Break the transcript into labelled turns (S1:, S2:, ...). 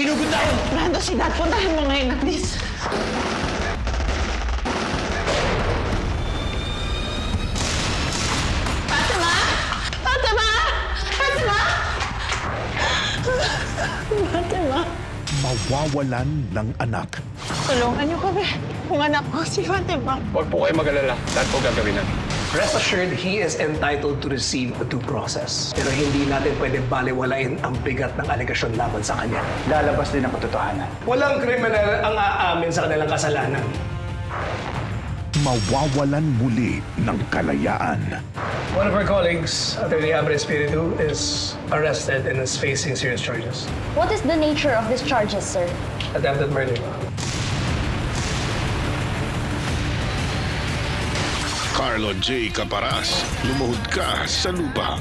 S1: ginugod na ako!
S2: Brando, si Dad, puntahan mo ngayon na, please. Fatima! Fatima! Fatima! Fatima!
S3: Mawawalan ng anak.
S2: Tulungan niyo kami. Kung anak ko, si Fatima.
S4: Huwag po kayo mag-alala. Lahat po gagawin natin.
S1: Rest assured, he is entitled to receive a due process. Pero hindi natin pwede baliwalain ang bigat ng alegasyon laban sa kanya.
S5: Lalabas din ang katotohanan.
S1: Walang kriminal ang aamin sa kanilang kasalanan.
S3: Mawawalan muli ng kalayaan.
S1: One of our colleagues, Attorney Abre Espiritu, is arrested and is facing serious charges.
S6: What is the nature of these charges, sir?
S1: Attempted murder.
S7: Carlo J. Caparas, lumuhod ka sa lupa.